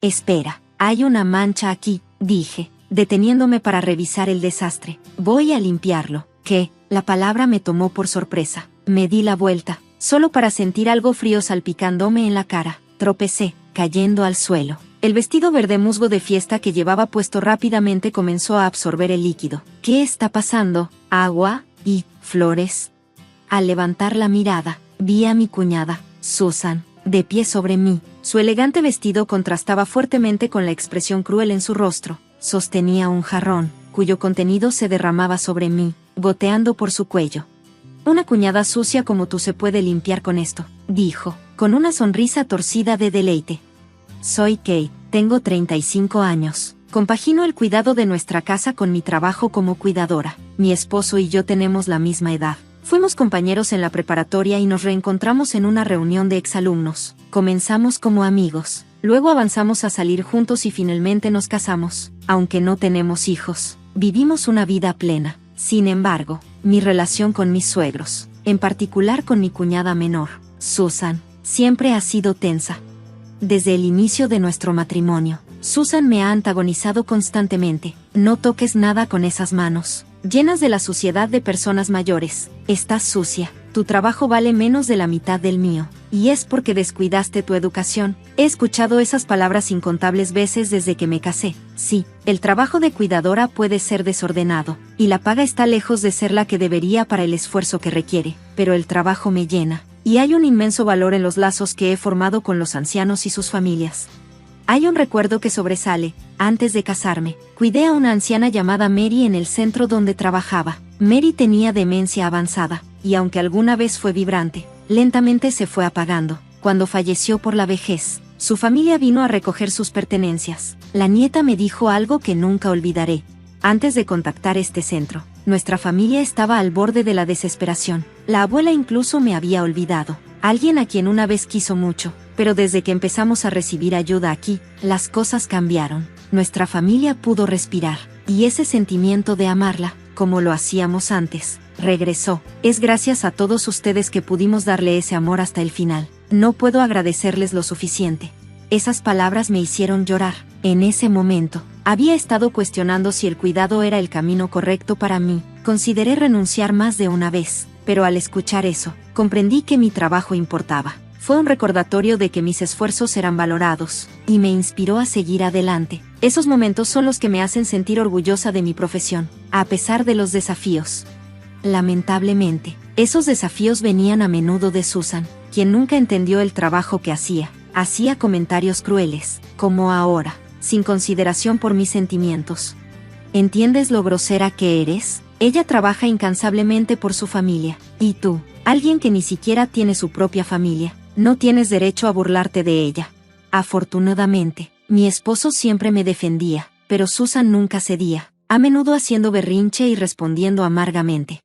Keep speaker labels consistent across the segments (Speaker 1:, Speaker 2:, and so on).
Speaker 1: Espera, hay una mancha aquí, dije, deteniéndome para revisar el desastre. Voy a limpiarlo. ¿Qué? La palabra me tomó por sorpresa. Me di la vuelta, solo para sentir algo frío salpicándome en la cara. Tropecé, cayendo al suelo. El vestido verde musgo de fiesta que llevaba puesto rápidamente comenzó a absorber el líquido. ¿Qué está pasando? ¿Agua? ¿Y flores? Al levantar la mirada, vi a mi cuñada, Susan, de pie sobre mí. Su elegante vestido contrastaba fuertemente con la expresión cruel en su rostro. Sostenía un jarrón, cuyo contenido se derramaba sobre mí, goteando por su cuello. Una cuñada sucia como tú se puede limpiar con esto, dijo, con una sonrisa torcida de deleite. Soy Kate, tengo 35 años. Compagino el cuidado de nuestra casa con mi trabajo como cuidadora. Mi esposo y yo tenemos la misma edad. Fuimos compañeros en la preparatoria y nos reencontramos en una reunión de exalumnos. Comenzamos como amigos, luego avanzamos a salir juntos y finalmente nos casamos. Aunque no tenemos hijos, vivimos una vida plena. Sin embargo, mi relación con mis suegros, en particular con mi cuñada menor, Susan, siempre ha sido tensa. Desde el inicio de nuestro matrimonio, Susan me ha antagonizado constantemente. No toques nada con esas manos, llenas de la suciedad de personas mayores. Estás sucia, tu trabajo vale menos de la mitad del mío, y es porque descuidaste tu educación. He escuchado esas palabras incontables veces desde que me casé. Sí, el trabajo de cuidadora puede ser desordenado, y la paga está lejos de ser la que debería para el esfuerzo que requiere, pero el trabajo me llena, y hay un inmenso valor en los lazos que he formado con los ancianos y sus familias. Hay un recuerdo que sobresale. Antes de casarme, cuidé a una anciana llamada Mary en el centro donde trabajaba. Mary tenía demencia avanzada, y aunque alguna vez fue vibrante, lentamente se fue apagando. Cuando falleció por la vejez, su familia vino a recoger sus pertenencias. La nieta me dijo algo que nunca olvidaré. Antes de contactar este centro, nuestra familia estaba al borde de la desesperación. La abuela incluso me había olvidado. Alguien a quien una vez quiso mucho, pero desde que empezamos a recibir ayuda aquí, las cosas cambiaron. Nuestra familia pudo respirar, y ese sentimiento de amarla, como lo hacíamos antes, regresó. Es gracias a todos ustedes que pudimos darle ese amor hasta el final. No puedo agradecerles lo suficiente. Esas palabras me hicieron llorar. En ese momento, había estado cuestionando si el cuidado era el camino correcto para mí. Consideré renunciar más de una vez, pero al escuchar eso, comprendí que mi trabajo importaba. Fue un recordatorio de que mis esfuerzos eran valorados, y me inspiró a seguir adelante. Esos momentos son los que me hacen sentir orgullosa de mi profesión, a pesar de los desafíos. Lamentablemente, esos desafíos venían a menudo de Susan, quien nunca entendió el trabajo que hacía. Hacía comentarios crueles, como ahora, sin consideración por mis sentimientos. ¿Entiendes lo grosera que eres? Ella trabaja incansablemente por su familia, y tú, alguien que ni siquiera tiene su propia familia, no tienes derecho a burlarte de ella. Afortunadamente, mi esposo siempre me defendía, pero Susan nunca cedía, a menudo haciendo berrinche y respondiendo amargamente.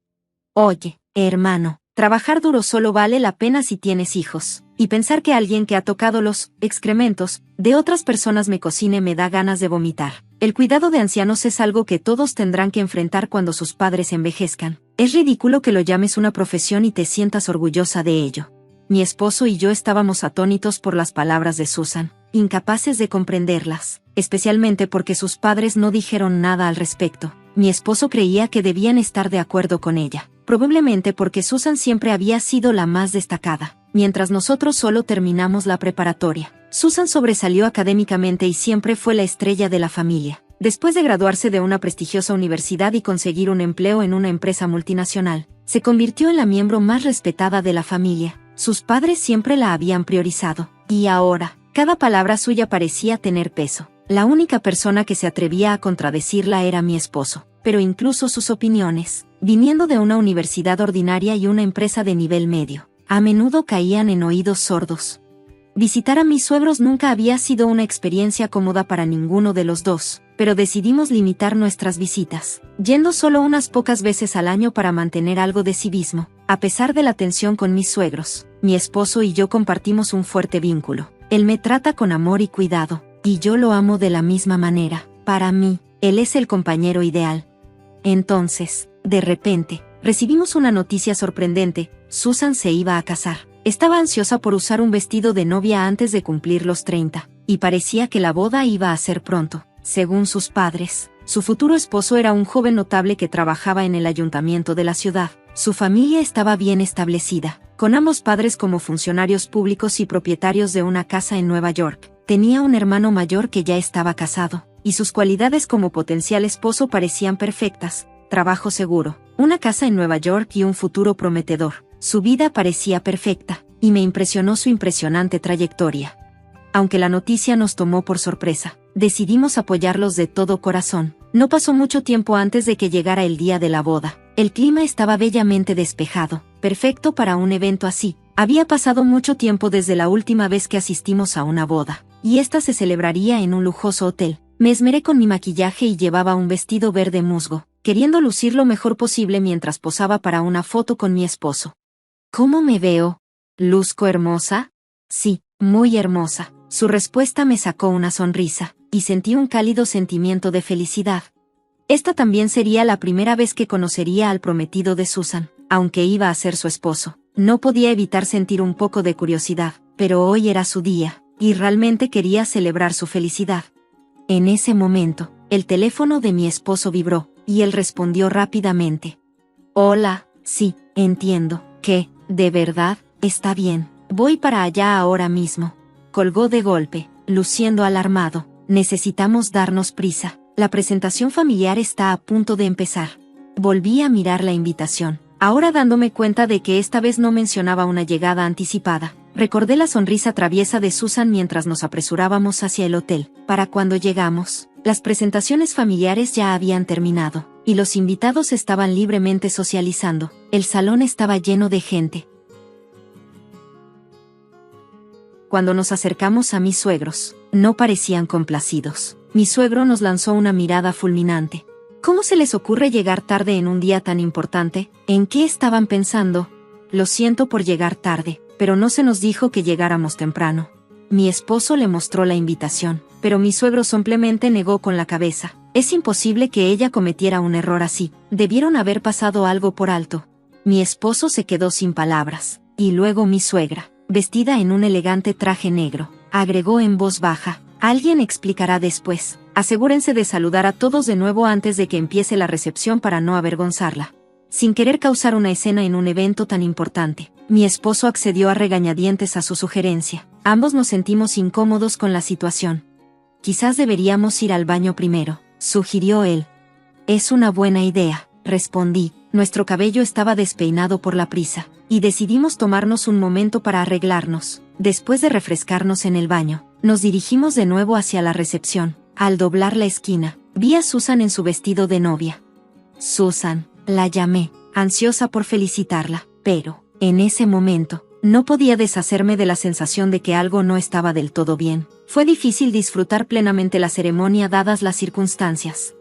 Speaker 1: Oye, hermano, trabajar duro solo vale la pena si tienes hijos, y pensar que alguien que ha tocado los excrementos de otras personas me cocine me da ganas de vomitar. El cuidado de ancianos es algo que todos tendrán que enfrentar cuando sus padres envejezcan. Es ridículo que lo llames una profesión y te sientas orgullosa de ello. Mi esposo y yo estábamos atónitos por las palabras de Susan, incapaces de comprenderlas, especialmente porque sus padres no dijeron nada al respecto. Mi esposo creía que debían estar de acuerdo con ella, probablemente porque Susan siempre había sido la más destacada, mientras nosotros solo terminamos la preparatoria. Susan sobresalió académicamente y siempre fue la estrella de la familia. Después de graduarse de una prestigiosa universidad y conseguir un empleo en una empresa multinacional, se convirtió en la miembro más respetada de la familia. Sus padres siempre la habían priorizado, y ahora, cada palabra suya parecía tener peso. La única persona que se atrevía a contradecirla era mi esposo, pero incluso sus opiniones, viniendo de una universidad ordinaria y una empresa de nivel medio, a menudo caían en oídos sordos. Visitar a mis suegros nunca había sido una experiencia cómoda para ninguno de los dos, pero decidimos limitar nuestras visitas, yendo solo unas pocas veces al año para mantener algo de civismo. A pesar de la tensión con mis suegros, mi esposo y yo compartimos un fuerte vínculo. Él me trata con amor y cuidado, y yo lo amo de la misma manera. Para mí, él es el compañero ideal. Entonces, de repente, recibimos una noticia sorprendente. Susan se iba a casar. Estaba ansiosa por usar un vestido de novia antes de cumplir los 30, y parecía que la boda iba a ser pronto. Según sus padres, su futuro esposo era un joven notable que trabajaba en el ayuntamiento de la ciudad. Su familia estaba bien establecida, con ambos padres como funcionarios públicos y propietarios de una casa en Nueva York. Tenía un hermano mayor que ya estaba casado, y sus cualidades como potencial esposo parecían perfectas: trabajo seguro, una casa en Nueva York y un futuro prometedor. Su vida parecía perfecta, y me impresionó su impresionante trayectoria. Aunque la noticia nos tomó por sorpresa, decidimos apoyarlos de todo corazón. No pasó mucho tiempo antes de que llegara el día de la boda. El clima estaba bellamente despejado, perfecto para un evento así. Había pasado mucho tiempo desde la última vez que asistimos a una boda, y esta se celebraría en un lujoso hotel. Me esmeré con mi maquillaje y llevaba un vestido verde musgo, queriendo lucir lo mejor posible mientras posaba para una foto con mi esposo. ¿Cómo me veo? ¿Luzco hermosa? Sí, muy hermosa. Su respuesta me sacó una sonrisa, y sentí un cálido sentimiento de felicidad. Esta también sería la primera vez que conocería al prometido de Susan, aunque iba a ser su esposo. No podía evitar sentir un poco de curiosidad, pero hoy era su día, y realmente quería celebrar su felicidad. En ese momento, el teléfono de mi esposo vibró, y él respondió rápidamente. Hola, sí, entiendo, que, de verdad, está bien, voy para allá ahora mismo. Colgó de golpe, luciendo alarmado. Necesitamos darnos prisa, la presentación familiar está a punto de empezar. Volví a mirar la invitación, ahora dándome cuenta de que esta vez no mencionaba una llegada anticipada. Recordé la sonrisa traviesa de Susan mientras nos apresurábamos hacia el hotel. Para cuando llegamos, las presentaciones familiares ya habían terminado, y los invitados estaban libremente socializando. El salón estaba lleno de gente. Cuando nos acercamos a mis suegros, no parecían complacidos. Mi suegro nos lanzó una mirada fulminante. ¿Cómo se les ocurre llegar tarde en un día tan importante? ¿En qué estaban pensando? Lo siento por llegar tarde, pero no se nos dijo que llegáramos temprano. Mi esposo le mostró la invitación, pero mi suegro simplemente negó con la cabeza. Es imposible que ella cometiera un error así. Debieron haber pasado algo por alto. Mi esposo se quedó sin palabras, y luego mi suegra, vestida en un elegante traje negro, agregó en voz baja: alguien explicará después. Asegúrense de saludar a todos de nuevo antes de que empiece la recepción para no avergonzarla. Sin querer causar una escena en un evento tan importante, mi esposo accedió a regañadientes a su sugerencia. Ambos nos sentimos incómodos con la situación. Quizás deberíamos ir al baño primero, sugirió él. Es una buena idea, respondí. Nuestro cabello estaba despeinado por la prisa, y decidimos tomarnos un momento para arreglarnos. Después de refrescarnos en el baño, nos dirigimos de nuevo hacia la recepción. Al doblar la esquina, vi a Susan en su vestido de novia. Susan, la llamé, ansiosa por felicitarla, pero, en ese momento, no podía deshacerme de la sensación de que algo no estaba del todo bien. Fue difícil disfrutar plenamente la ceremonia dadas las circunstancias.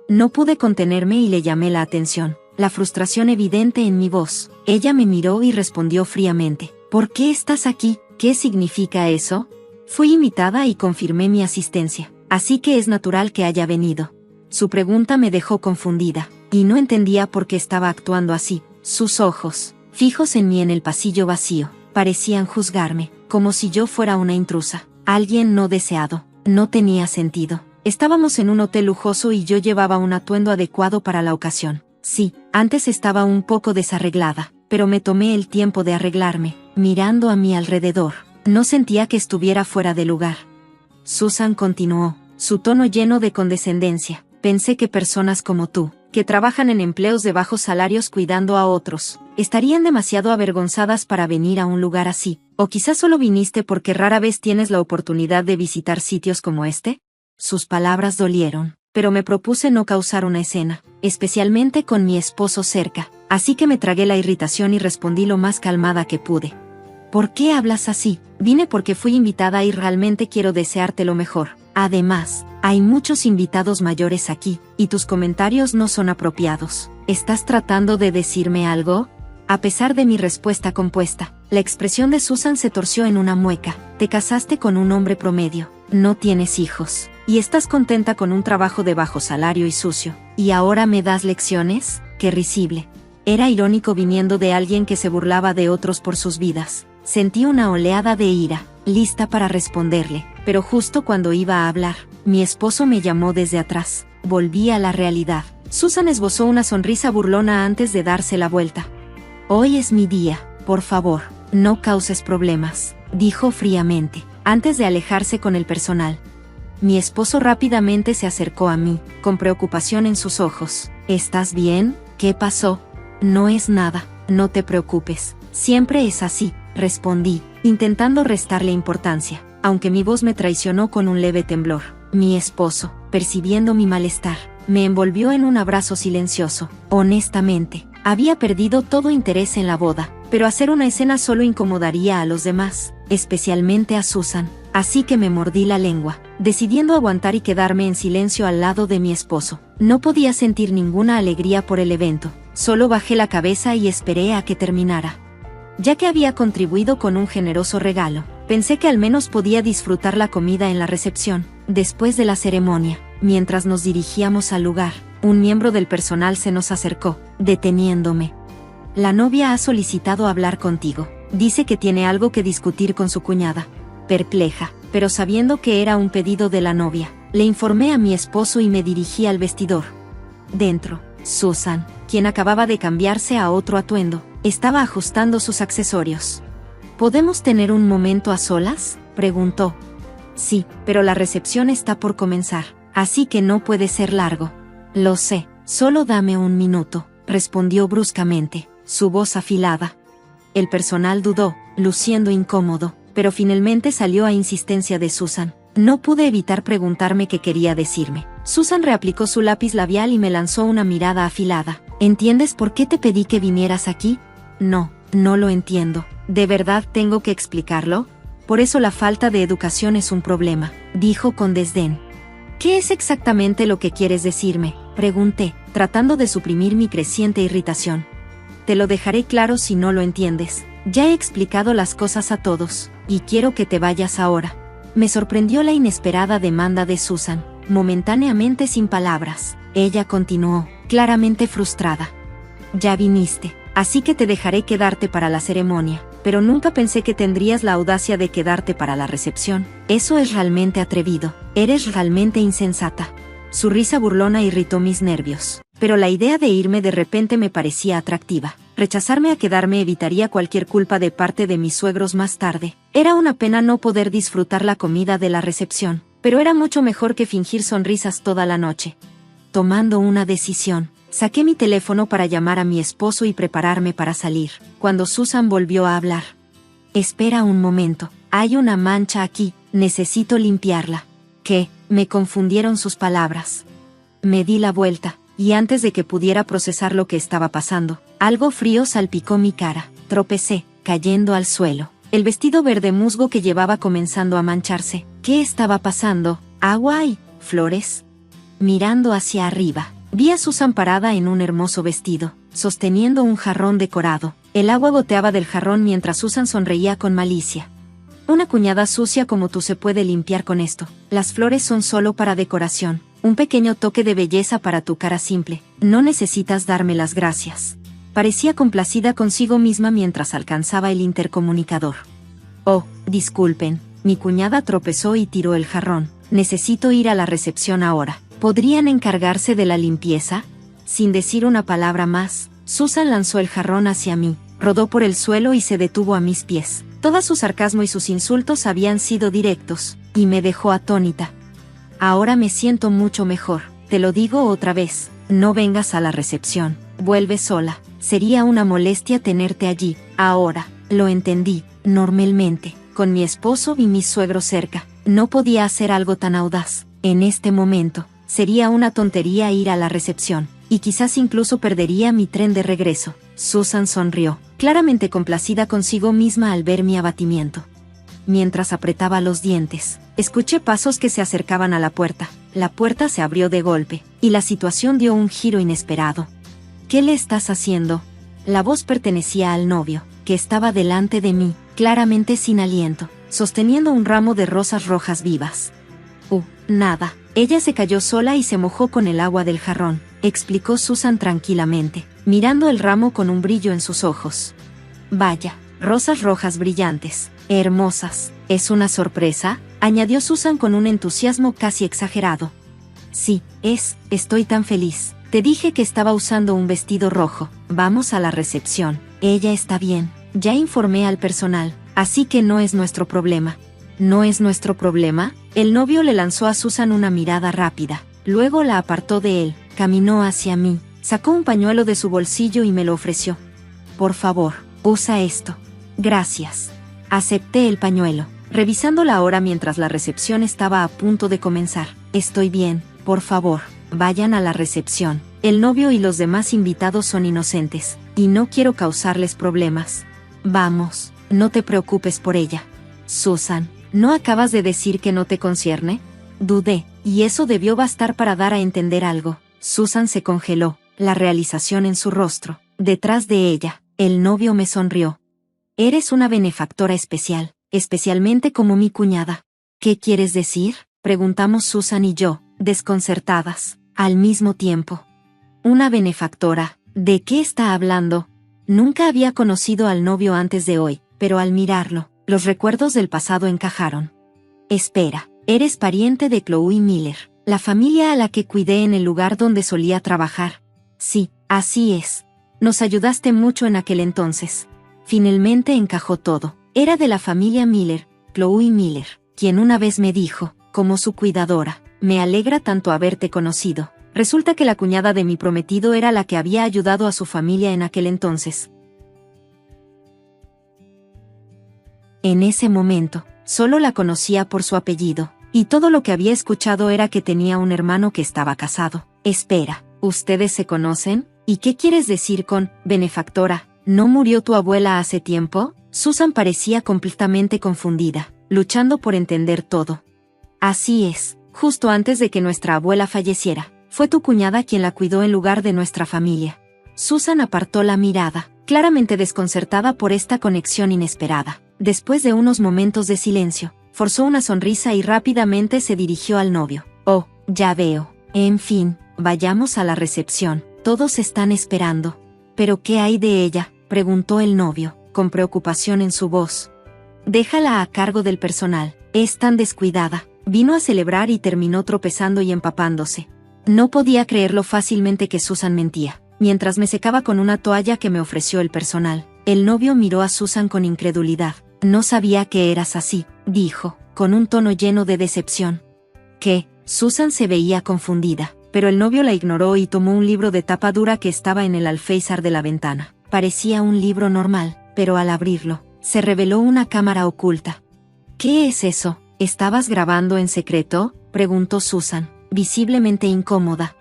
Speaker 1: No pude contenerme y le llamé la atención, la frustración evidente en mi voz. Ella me miró y respondió fríamente: ¿por qué estás aquí? ¿Qué significa eso? Fui invitada y confirmé mi asistencia, así que es natural que haya venido. Su pregunta me dejó confundida, y no entendía por qué estaba actuando así. Sus ojos, fijos en mí en el pasillo vacío, parecían juzgarme, como si yo fuera una intrusa, alguien no deseado. No tenía sentido. Estábamos en un hotel lujoso y yo llevaba un atuendo adecuado para la ocasión. Sí, antes estaba un poco desarreglada, pero me tomé el tiempo de arreglarme. Mirando a mi alrededor, no sentía que estuviera fuera de lugar. Susan continuó, su tono lleno de condescendencia: pensé que personas como tú, que trabajan en empleos de bajos salarios cuidando a otros, estarían demasiado avergonzadas para venir a un lugar así. ¿O quizás solo viniste porque rara vez tienes la oportunidad de visitar sitios como este? Sus palabras dolieron, pero me propuse no causar una escena, especialmente con mi esposo cerca, así que me tragué la irritación y respondí lo más calmada que pude. ¿Por qué hablas así? Vine porque fui invitada y realmente quiero desearte lo mejor. Además, hay muchos invitados mayores aquí, y tus comentarios no son apropiados. ¿Estás tratando de decirme algo? A pesar de mi respuesta compuesta, la expresión de Susan se torció en una mueca. Te casaste con un hombre promedio, no tienes hijos, y estás contenta con un trabajo de bajo salario y sucio. ¿Y ahora me das lecciones? ¡Qué risible! Era irónico viniendo de alguien que se burlaba de otros por sus vidas. Sentí una oleada de ira, lista para responderle, pero justo cuando iba a hablar, mi esposo me llamó desde atrás. Volví a la realidad. Susan esbozó una sonrisa burlona antes de darse la vuelta. Hoy es mi día, por favor, no causes problemas, dijo fríamente, antes de alejarse con el personal. Mi esposo rápidamente se acercó a mí, con preocupación en sus ojos. ¿Estás bien? ¿Qué pasó? No es nada, no te preocupes. Siempre es así, respondí, intentando restarle importancia, aunque mi voz me traicionó con un leve temblor. Mi esposo, percibiendo mi malestar, me envolvió en un abrazo silencioso. Honestamente, había perdido todo interés en la boda, pero hacer una escena solo incomodaría a los demás, especialmente a Susan. Así que me mordí la lengua, decidiendo aguantar y quedarme en silencio al lado de mi esposo. No podía sentir ninguna alegría por el evento, solo bajé la cabeza y esperé a que terminara. Ya que había contribuido con un generoso regalo, pensé que al menos podía disfrutar la comida en la recepción. Después de la ceremonia, mientras nos dirigíamos al lugar, un miembro del personal se nos acercó, deteniéndome. La novia ha solicitado hablar contigo. Dice que tiene algo que discutir con su cuñada. Perpleja, pero sabiendo que era un pedido de la novia, le informé a mi esposo y me dirigí al vestidor. Dentro, Susan, quien acababa de cambiarse a otro atuendo, estaba ajustando sus accesorios. ¿Podemos tener un momento a solas?, preguntó. Sí, pero la recepción está por comenzar, así que no puede ser largo. Lo sé, solo dame un minuto, respondió bruscamente, su voz afilada. El personal dudó, luciendo incómodo, pero finalmente salió a insistencia de Susan. No pude evitar preguntarme qué quería decirme. Susan reaplicó su lápiz labial y me lanzó una mirada afilada. ¿Entiendes por qué te pedí que vinieras aquí? No, no lo entiendo. ¿De verdad tengo que explicarlo? Por eso la falta de educación es un problema, dijo con desdén. ¿Qué es exactamente lo que quieres decirme?, pregunté, tratando de suprimir mi creciente irritación. Te lo dejaré claro si no lo entiendes. Ya he explicado las cosas a todos, y quiero que te vayas ahora. Me sorprendió la inesperada demanda de Susan, momentáneamente sin palabras. Ella continuó, claramente frustrada. Ya viniste, así que te dejaré quedarte para la ceremonia, pero nunca pensé que tendrías la audacia de quedarte para la recepción. Eso es realmente atrevido, eres realmente insensata. Su risa burlona irritó mis nervios, pero la idea de irme de repente me parecía atractiva. Rechazarme a quedarme evitaría cualquier culpa de parte de mis suegros más tarde. Era una pena no poder disfrutar la comida de la recepción, pero era mucho mejor que fingir sonrisas toda la noche. Tomando una decisión, saqué mi teléfono para llamar a mi esposo y prepararme para salir, cuando Susan volvió a hablar. Espera un momento, hay una mancha aquí, necesito limpiarla. ¿Qué? Me confundieron sus palabras. Me di la vuelta, y antes de que pudiera procesar lo que estaba pasando, algo frío salpicó mi cara. Tropecé, cayendo al suelo. El vestido verde musgo que llevaba comenzando a mancharse. ¿Qué estaba pasando? ¿Agua y flores? Mirando hacia arriba, vi a Susan parada en un hermoso vestido, sosteniendo un jarrón decorado. El agua goteaba del jarrón mientras Susan sonreía con malicia. Una cuñada sucia como tú se puede limpiar con esto. Las flores son solo para decoración. Un pequeño toque de belleza para tu cara simple. No necesitas darme las gracias. Parecía complacida consigo misma mientras alcanzaba el intercomunicador. Oh, disculpen, mi cuñada tropezó y tiró el jarrón. Necesito ir a la recepción ahora. ¿Podrían encargarse de la limpieza? Sin decir una palabra más, Susan lanzó el jarrón hacia mí, rodó por el suelo y se detuvo a mis pies. Todo su sarcasmo y sus insultos habían sido directos, y me dejó atónita. Ahora me siento mucho mejor, te lo digo otra vez, no vengas a la recepción, vuelve sola, sería una molestia tenerte allí. Ahora, lo entendí, normalmente, con mi esposo y mis suegros cerca, no podía hacer algo tan audaz. En este momento, sería una tontería ir a la recepción, y quizás incluso perdería mi tren de regreso. Susan sonrió, claramente complacida consigo misma al ver mi abatimiento. Mientras apretaba los dientes, escuché pasos que se acercaban a la puerta. La puerta se abrió de golpe, y la situación dio un giro inesperado. ¿Qué le estás haciendo? La voz pertenecía al novio, que estaba delante de mí, claramente sin aliento, sosteniendo un ramo de rosas rojas vivas. Nada. Ella se cayó sola y se mojó con el agua del jarrón, explicó Susan tranquilamente, mirando el ramo con un brillo en sus ojos. Vaya, rosas rojas brillantes, hermosas. ¿Es una sorpresa?, añadió Susan con un entusiasmo casi exagerado. Sí, estoy tan feliz. Te dije que estaba usando un vestido rojo. Vamos a la recepción. Ella está bien. Ya informé al personal, así que no es nuestro problema. ¿No es nuestro problema? El novio le lanzó a Susan una mirada rápida. Luego la apartó de él, caminó hacia mí, sacó un pañuelo de su bolsillo y me lo ofreció. Por favor, usa esto. Gracias. Acepté el pañuelo, revisando la hora mientras la recepción estaba a punto de comenzar. Estoy bien, por favor, vayan a la recepción. El novio y los demás invitados son inocentes, y no quiero causarles problemas. Vamos, no te preocupes por ella. Susan, ¿no acabas de decir que no te concierne? Dudé, y eso debió bastar para dar a entender algo. Susan se congeló, la realización en su rostro. Detrás de ella, el novio me sonrió. Eres una benefactora especial, especialmente como mi cuñada. ¿Qué quieres decir?, preguntamos Susan y yo, desconcertadas, al mismo tiempo. Una benefactora, ¿de qué está hablando? Nunca había conocido al novio antes de hoy, pero al mirarlo, los recuerdos del pasado encajaron. Espera, eres pariente de Chloe Miller, la familia a la que cuidé en el lugar donde solía trabajar. Sí, así es. Nos ayudaste mucho en aquel entonces. Finalmente encajó todo. Era de la familia Miller, Chloe Miller, quien una vez me dijo, como su cuidadora, me alegra tanto haberte conocido. Resulta que la cuñada de mi prometido era la que había ayudado a su familia en aquel entonces. En ese momento, solo la conocía por su apellido, y todo lo que había escuchado era que tenía un hermano que estaba casado. Espera, ¿ustedes se conocen? ¿Y qué quieres decir con benefactora? ¿No murió tu abuela hace tiempo? Susan parecía completamente confundida, luchando por entender todo. Así es, justo antes de que nuestra abuela falleciera, fue tu cuñada quien la cuidó en lugar de nuestra familia. Susan apartó la mirada, claramente desconcertada por esta conexión inesperada. Después de unos momentos de silencio, forzó una sonrisa y rápidamente se dirigió al novio. Oh, ya veo. En fin, vayamos a la recepción, todos están esperando. ¿Pero qué hay de ella?, preguntó el novio, con preocupación en su voz. Déjala a cargo del personal, es tan descuidada. Vino a celebrar y terminó tropezando y empapándose. No podía creerlo fácilmente que Susan mentía. Mientras me secaba con una toalla que me ofreció el personal, el novio miró a Susan con incredulidad. No sabía que eras así, dijo, con un tono lleno de decepción. ¿Qué? Susan se veía confundida, pero el novio la ignoró y tomó un libro de tapa dura que estaba en el alféizar de la ventana. Parecía un libro normal, pero al abrirlo, se reveló una cámara oculta. ¿Qué es eso? ¿Estabas grabando en secreto?, preguntó Susan, visiblemente incómoda.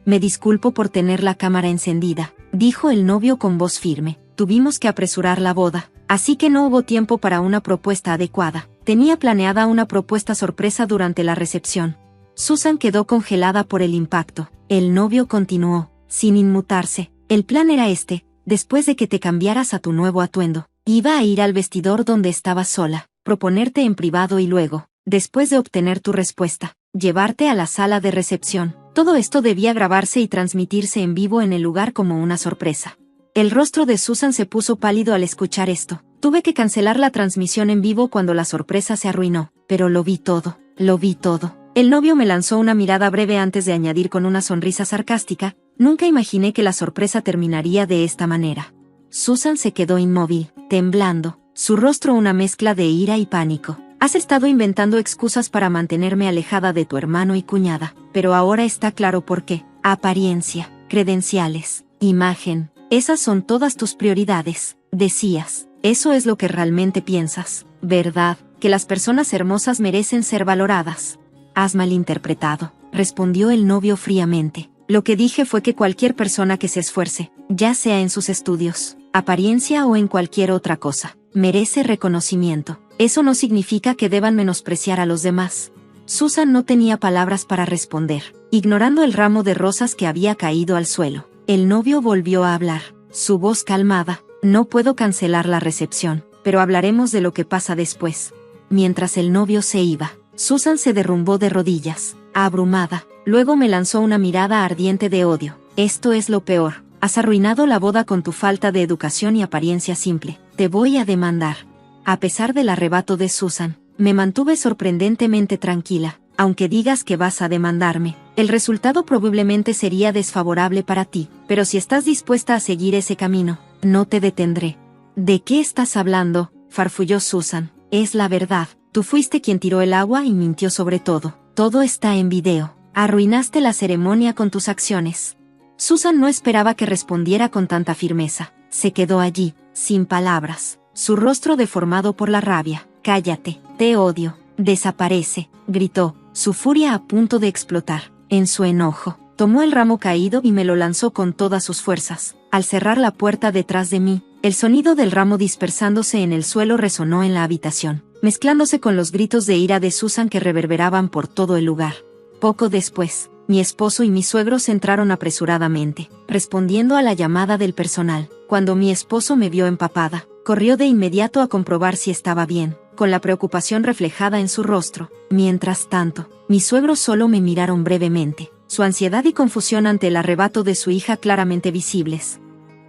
Speaker 1: Me disculpo por tener la cámara encendida, dijo el novio con voz firme. Tuvimos que apresurar la boda, así que no hubo tiempo para una propuesta adecuada. Tenía planeada una propuesta sorpresa durante la recepción. Susan quedó congelada por el impacto. El novio continuó, sin inmutarse. El plan era este, después de que te cambiaras a tu nuevo atuendo, iba a ir al vestidor donde estabas sola, proponerte en privado y luego, después de obtener tu respuesta, llevarte a la sala de recepción. Todo esto debía grabarse y transmitirse en vivo en el lugar como una sorpresa. El rostro de Susan se puso pálido al escuchar esto. Tuve que cancelar la transmisión en vivo cuando la sorpresa se arruinó, pero lo vi todo, lo vi todo. El novio me lanzó una mirada breve antes de añadir con una sonrisa sarcástica, nunca imaginé que la sorpresa terminaría de esta manera. Susan se quedó inmóvil, temblando, su rostro una mezcla de ira y pánico. Has estado inventando excusas para mantenerme alejada de tu hermano y cuñada, pero ahora está claro por qué. Apariencia, credenciales, imagen, esas son todas tus prioridades, decías. Eso es lo que realmente piensas, ¿verdad? Que las personas hermosas merecen ser valoradas. Has malinterpretado, respondió el novio fríamente. Lo que dije fue que cualquier persona que se esfuerce, ya sea en sus estudios, apariencia o en cualquier otra cosa, merece reconocimiento. Eso no significa que deban menospreciar a los demás. Susan no tenía palabras para responder, ignorando el ramo de rosas que había caído al suelo. El novio volvió a hablar, su voz calmada. No puedo cancelar la recepción, pero hablaremos de lo que pasa después. Mientras el novio se iba, Susan se derrumbó de rodillas, abrumada. Luego me lanzó una mirada ardiente de odio. Esto es lo peor. Has arruinado la boda con tu falta de educación y apariencia simple. Te voy a demandar. A pesar del arrebato de Susan, Me mantuve sorprendentemente tranquila. Aunque digas que vas a demandarme, el resultado probablemente sería desfavorable para ti, pero si estás dispuesta a seguir ese camino, no te detendré. ¿De qué estás hablando?, farfulló Susan. Es la verdad, tú fuiste quien tiró el agua y mintió sobre todo. Todo está en video. Arruinaste la ceremonia con tus acciones. Susan no esperaba que respondiera con tanta firmeza. Se quedó allí, sin palabras, su rostro deformado por la rabia. Cállate, te odio. Desaparece, gritó, su furia a punto de explotar. En su enojo, tomó el ramo caído y me lo lanzó con todas sus fuerzas. Al cerrar la puerta detrás de mí, el sonido del ramo dispersándose en el suelo resonó en la habitación, mezclándose con los gritos de ira de Susan que reverberaban por todo el lugar. Poco después, mi esposo y mis suegros entraron apresuradamente, respondiendo a la llamada del personal. Cuando mi esposo me vio empapada, corrió de inmediato a comprobar si estaba bien, con la preocupación reflejada en su rostro. Mientras tanto, mis suegros solo me miraron brevemente, su ansiedad y confusión ante el arrebato de su hija claramente visibles.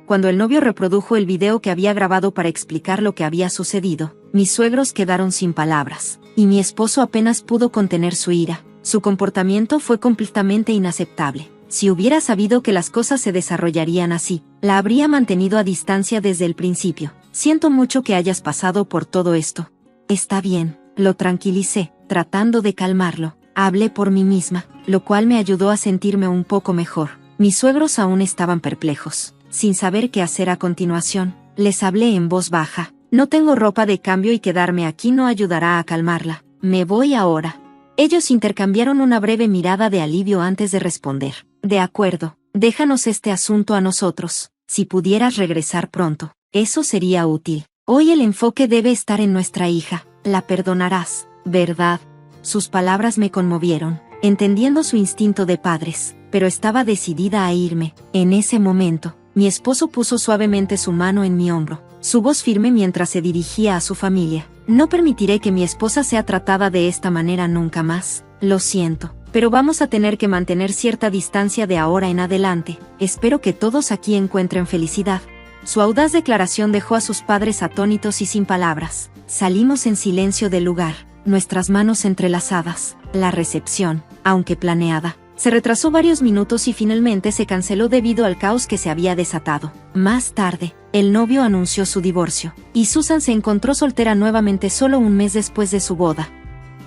Speaker 1: Cuando el novio reprodujo el video que había grabado para explicar lo que había sucedido, mis suegros quedaron sin palabras, y mi esposo apenas pudo contener su ira. Su comportamiento fue completamente inaceptable. Si hubiera sabido que las cosas se desarrollarían así, la habría mantenido a distancia desde el principio. Siento mucho que hayas pasado por todo esto. Está bien, lo tranquilicé, tratando de calmarlo. Hablé por mí misma, lo cual me ayudó a sentirme un poco mejor. Mis suegros aún estaban perplejos. Sin saber qué hacer a continuación, les hablé en voz baja. No tengo ropa de cambio y quedarme aquí no ayudará a calmarla. Me voy ahora. Ellos intercambiaron una breve mirada de alivio antes de responder. De acuerdo, déjanos este asunto a nosotros. Si pudieras regresar pronto, eso sería útil. Hoy el enfoque debe estar en nuestra hija. La perdonarás, ¿verdad? Sus palabras me conmovieron, entendiendo su instinto de padres, pero estaba decidida a irme. En ese momento, mi esposo puso suavemente su mano en mi hombro, su voz firme mientras se dirigía a su familia. No permitiré que mi esposa sea tratada de esta manera nunca más. Lo siento, pero vamos a tener que mantener cierta distancia de ahora en adelante. Espero que todos aquí encuentren felicidad. Su audaz declaración dejó a sus padres atónitos y sin palabras. Salimos en silencio del lugar, nuestras manos entrelazadas. La recepción, aunque planeada, se retrasó varios minutos y finalmente se canceló debido al caos que se había desatado. Más tarde, el novio anunció su divorcio, y Susan se encontró soltera nuevamente solo un mes después de su boda.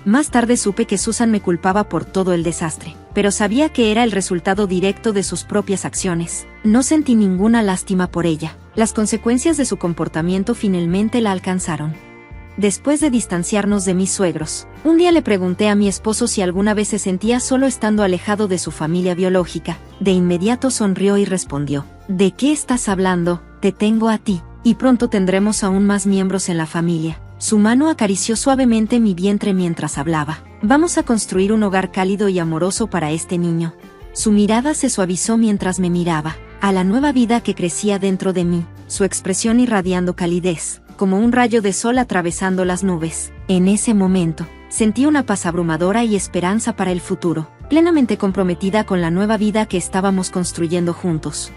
Speaker 1: Más tarde supe que Susan me culpaba por todo el desastre, pero sabía que era el resultado directo de sus propias acciones. No sentí ninguna lástima por ella. Las consecuencias de su comportamiento finalmente la alcanzaron. Después de distanciarnos de mis suegros, un día le pregunté a mi esposo si alguna vez se sentía solo estando alejado de su familia biológica. De inmediato sonrió y respondió: ¿De qué estás hablando? Te tengo a ti, y pronto tendremos aún más miembros en la familia. Su mano acarició suavemente mi vientre mientras hablaba. Vamos a construir un hogar cálido y amoroso para este niño. Su mirada se suavizó mientras me miraba, a la nueva vida que crecía dentro de mí, su expresión irradiando calidez, como un rayo de sol atravesando las nubes. En ese momento, sentí una paz abrumadora y esperanza para el futuro, plenamente comprometida con la nueva vida que estábamos construyendo juntos.